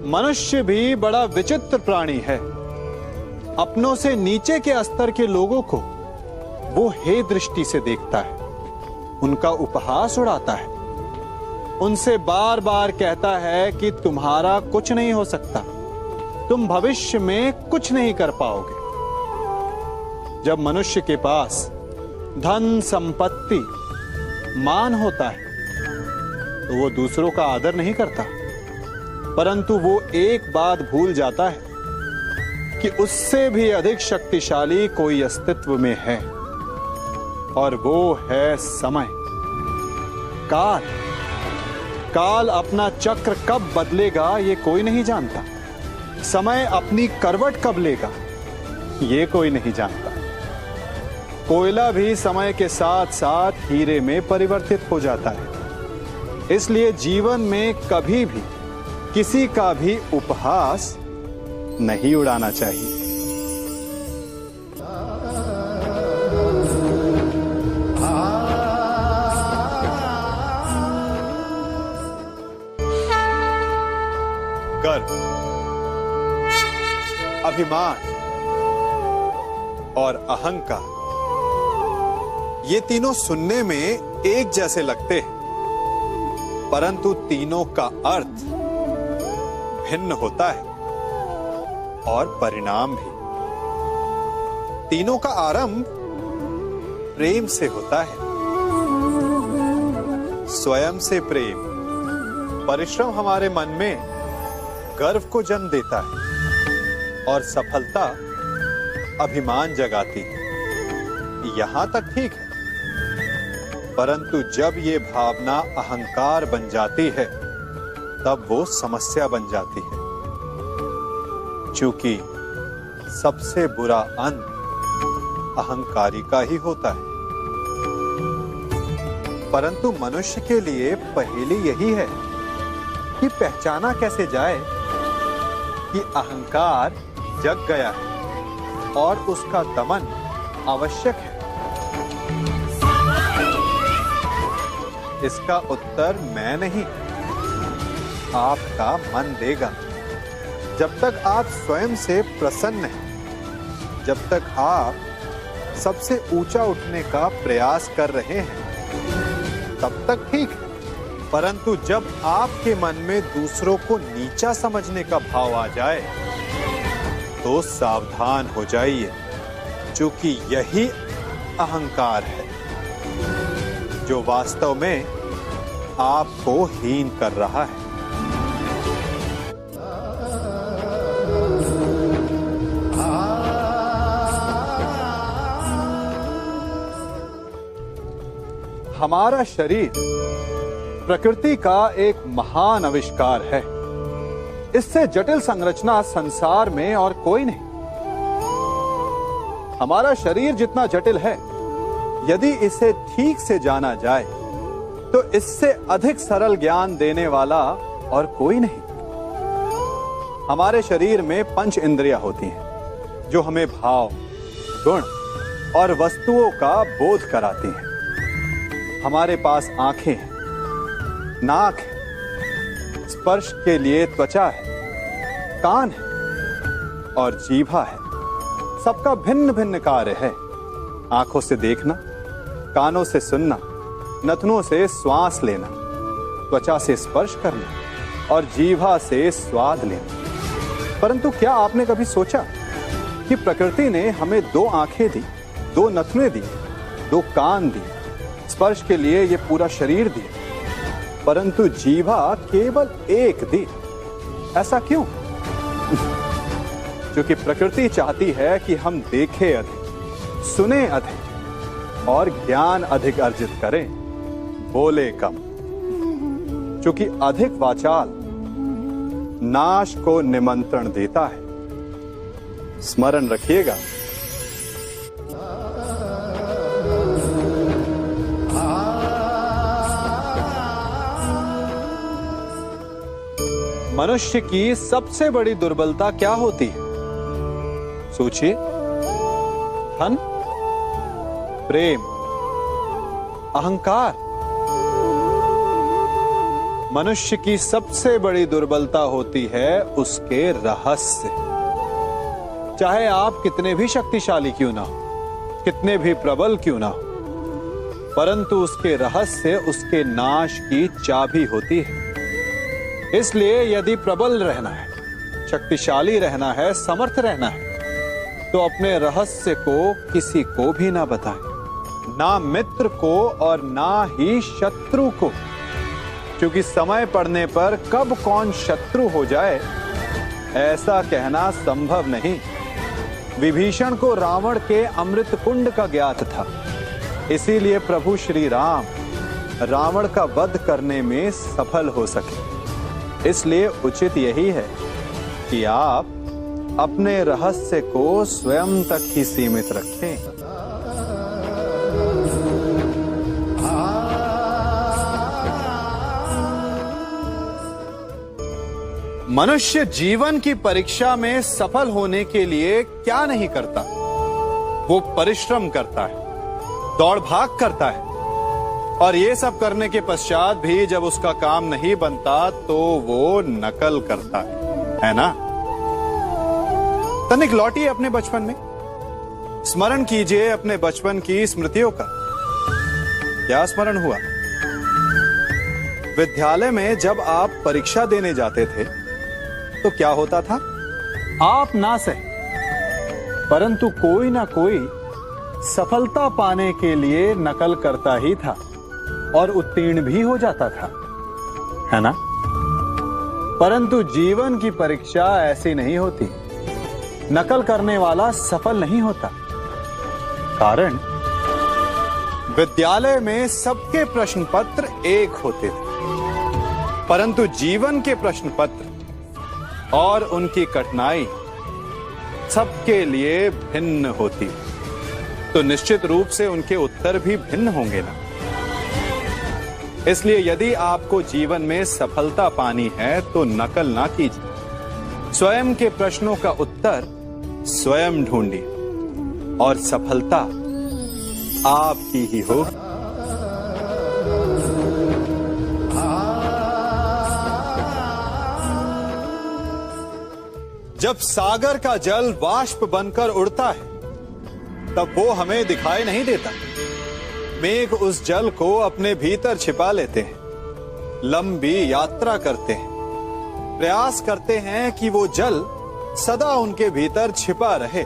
मनुष्य भी बड़ा विचित्र प्राणी है। अपनों से नीचे के स्तर के लोगों को वो हे दृष्टि से देखता है, उनका उपहास उड़ाता है, उनसे बार बार कहता है कि तुम्हारा कुछ नहीं हो सकता, तुम भविष्य में कुछ नहीं कर पाओगे। जब मनुष्य के पास धन, संपत्ति, मान होता है तो वो दूसरों का आदर नहीं करता, परंतु वो एक बात भूल जाता है कि उससे भी अधिक शक्तिशाली कोई अस्तित्व में है, और वो है समय, काल। काल अपना चक्र कब बदलेगा ये कोई नहीं जानता। समय अपनी करवट कब लेगा ये कोई नहीं जानता। कोयला भी समय के साथ साथ हीरे में परिवर्तित हो जाता है। इसलिए जीवन में कभी भी किसी का भी उपहास नहीं उड़ाना चाहिए। गर्व, अभिमान और अहंकार, ये तीनों सुनने में एक जैसे लगते हैं, परंतु तीनों का अर्थ भिन्न होता है और परिणाम भी। तीनों का आरंभ प्रेम से होता है। स्वयं से प्रेम, परिश्रम हमारे मन में गर्व को जन्म देता है और सफलता अभिमान जगाती है। यहां तक ठीक है, परंतु जब ये भावना अहंकार बन जाती है तब वो समस्या बन जाती है, क्योंकि सबसे बुरा अंत अहंकारी का ही होता है। परंतु मनुष्य के लिए पहेली यही है कि पहचाना कैसे जाए कि अहंकार जग गया है और उसका दमन आवश्यक है। इसका उत्तर मैं नहीं, आपका मन देगा। जब तक आप स्वयं से प्रसन्न हैं, जब तक आप सबसे ऊंचा उठने का प्रयास कर रहे हैं, तब तक ठीक है। परंतु जब आपके मन में दूसरों को नीचा समझने का भाव आ जाए तो सावधान हो जाइए, क्योंकि यही अहंकार है जो वास्तव में आपको हीन कर रहा है। हमारा शरीर प्रकृति का एक महान आविष्कार है। इससे जटिल संरचना संसार में और कोई नहीं। हमारा शरीर जितना जटिल है, यदि इसे ठीक से जाना जाए तो इससे अधिक सरल ज्ञान देने वाला और कोई नहीं। हमारे शरीर में पंच इंद्रियां होती हैं जो हमें भाव, गुण और वस्तुओं का बोध कराती हैं। हमारे पास आंखें हैं, नाक है, स्पर्श के लिए त्वचा है, कान है और जीभा है। सबका भिन्न भिन्न कार्य है। आंखों से देखना, कानों से सुनना, नथनों से श्वास लेना, त्वचा से स्पर्श करना और जीभा से स्वाद लेना। परंतु क्या आपने कभी सोचा कि प्रकृति ने हमें 2 आंखें दी, 2 नथुनें दी, 2 कान दी, स्पर्श के लिए ये पूरा शरीर दिया, परंतु जीभा केवल 1 दी? ऐसा क्यों? क्योंकि प्रकृति चाहती है कि हम देखें अधिक, सुने अधिक और ज्ञान अधिक अर्जित करें, बोले कम। क्योंकि अधिक वाचाल नाश को निमंत्रण देता है। स्मरण रखिएगा। मनुष्य की सबसे बड़ी दुर्बलता क्या होती है? सोचिए। धन, प्रेम, अहंकार। मनुष्य की सबसे बड़ी दुर्बलता होती है उसके रहस्य। चाहे आप कितने भी शक्तिशाली क्यों ना हो, कितने भी प्रबल क्यों ना हो, परंतु उसके रहस्य उसके नाश की चाबी होती है। इसलिए यदि प्रबल रहना है, शक्तिशाली रहना है, समर्थ रहना है, तो अपने रहस्य को किसी को भी ना बताएं, ना मित्र को और ना ही शत्रु को, क्योंकि समय पड़ने पर कब कौन शत्रु हो जाए ऐसा कहना संभव नहीं। विभीषण को रावण के अमृत कुंड का ज्ञात था, इसीलिए प्रभु श्री राम रावण का वध करने में सफल हो सके। इसलिए उचित यही है कि आप अपने रहस्य को स्वयं तक ही सीमित रखें। मनुष्य जीवन की परीक्षा में सफल होने के लिए क्या नहीं करता? वो परिश्रम करता है, दौड़ भाग करता है, और ये सब करने के पश्चात भी जब उसका काम नहीं बनता तो वो नकल करता है ना? तनिक लौटिए अपने बचपन में, स्मरण कीजिए अपने बचपन की स्मृतियों का। क्या स्मरण हुआ? विद्यालय में जब आप परीक्षा देने जाते थे तो क्या होता था? आप ना सही, परंतु कोई ना कोई सफलता पाने के लिए नकल करता ही था और उत्तीर्ण भी हो जाता था, है ना? परंतु जीवन की परीक्षा ऐसी नहीं होती। नकल करने वाला सफल नहीं होता। कारण विद्यालय में सबके प्रश्न पत्र एक होते थे, परंतु जीवन के प्रश्न पत्र और उनकी कठिनाई सबके लिए भिन्न होती, तो निश्चित रूप से उनके उत्तर भी भिन्न होंगे ना। इसलिए यदि आपको जीवन में सफलता पानी है तो नकल ना कीजिए, स्वयं के प्रश्नों का उत्तर स्वयं ढूंढिए और सफलता आपकी ही होगी। जब सागर का जल वाष्प बनकर उड़ता है तब वो हमें दिखाई नहीं देता। मेघ उस जल को अपने भीतर छिपा लेते हैं, लंबी यात्रा करते हैं, प्रयास करते हैं कि वो जल सदा उनके भीतर छिपा रहे,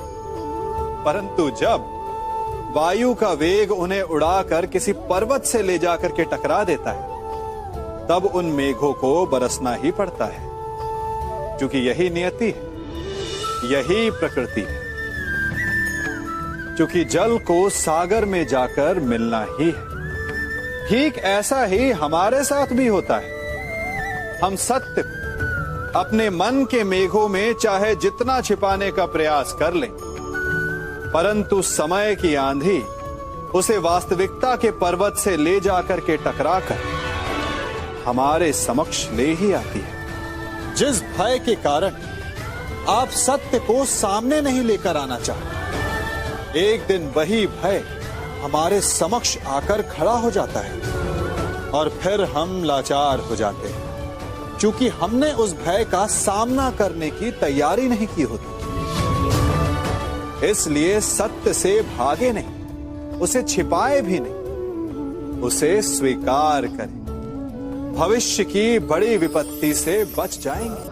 परंतु जब वायु का वेग उन्हें उड़ाकर किसी पर्वत से ले जाकर के टकरा देता है तब उन मेघों को बरसना ही पड़ता है, क्योंकि यही नियति है, यही प्रकृति है। क्योंकि जल को सागर में जाकर मिलना ही है। ठीक ऐसा ही हमारे साथ भी होता है। हम सत्य अपने मन के मेघों में चाहे जितना छिपाने का प्रयास कर लें, परंतु समय की आंधी उसे वास्तविकता के पर्वत से ले जाकर के टकराकर हमारे समक्ष ले ही आती है। जिस भय के कारण आप सत्य को सामने नहीं लेकर आना चाहते, एक दिन वही भय हमारे समक्ष आकर खड़ा हो जाता है और फिर हम लाचार हो जाते हैं, क्योंकि हमने उस भय का सामना करने की तैयारी नहीं की होती। इसलिए सत्य से भागे नहीं, उसे छिपाए भी नहीं, उसे स्वीकार करें। भविष्य की बड़ी विपत्ति से बच जाएंगे।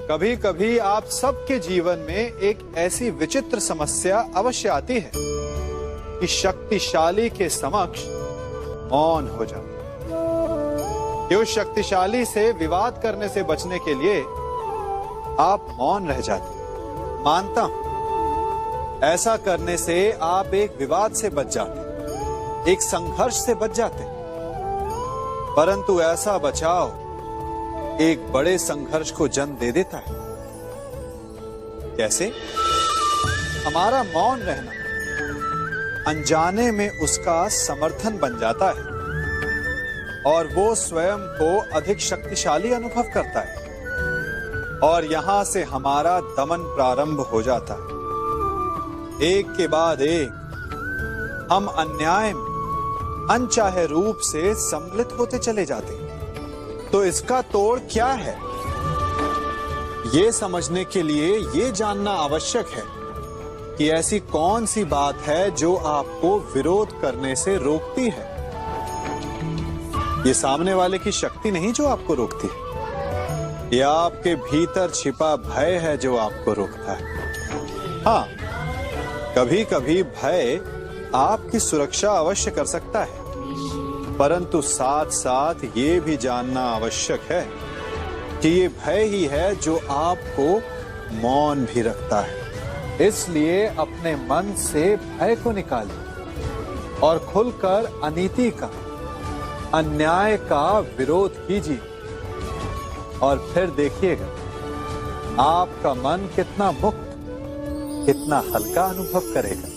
कभी कभी आप सबके जीवन में एक ऐसी विचित्र समस्या अवश्य आती है कि शक्तिशाली के समक्ष मौन हो जाते। उस शक्तिशाली से विवाद करने से बचने के लिए आप मौन रह जाते। मानता हूं, ऐसा करने से आप एक विवाद से बच जाते, एक संघर्ष से बच जाते, परंतु ऐसा बचाव एक बड़े संघर्ष को जन्म दे देता है। कैसे? हमारा मौन रहना अनजाने में उसका समर्थन बन जाता है और वो स्वयं को अधिक शक्तिशाली अनुभव करता है और यहां से हमारा दमन प्रारंभ हो जाता है। एक के बाद एक हम अन्याय में अनचाहे रूप से सम्मिलित होते चले जाते हैं। तो इसका तोड़ क्या है? ये समझने के लिए ये जानना आवश्यक है कि ऐसी कौन सी बात है जो आपको विरोध करने से रोकती है। ये सामने वाले की शक्ति नहीं जो आपको रोकती है, यह आपके भीतर छिपा भय है जो आपको रोकता है। हाँ, कभी कभी भय आपकी सुरक्षा अवश्य कर सकता है, परंतु साथ साथ ये भी जानना आवश्यक है कि ये भय ही है जो आपको मौन भी रखता है। इसलिए अपने मन से भय को निकालिए और खुलकर अनीति का, अन्याय का विरोध कीजिए, और फिर देखिएगा आपका मन कितना मुक्त, कितना हल्का अनुभव करेगा।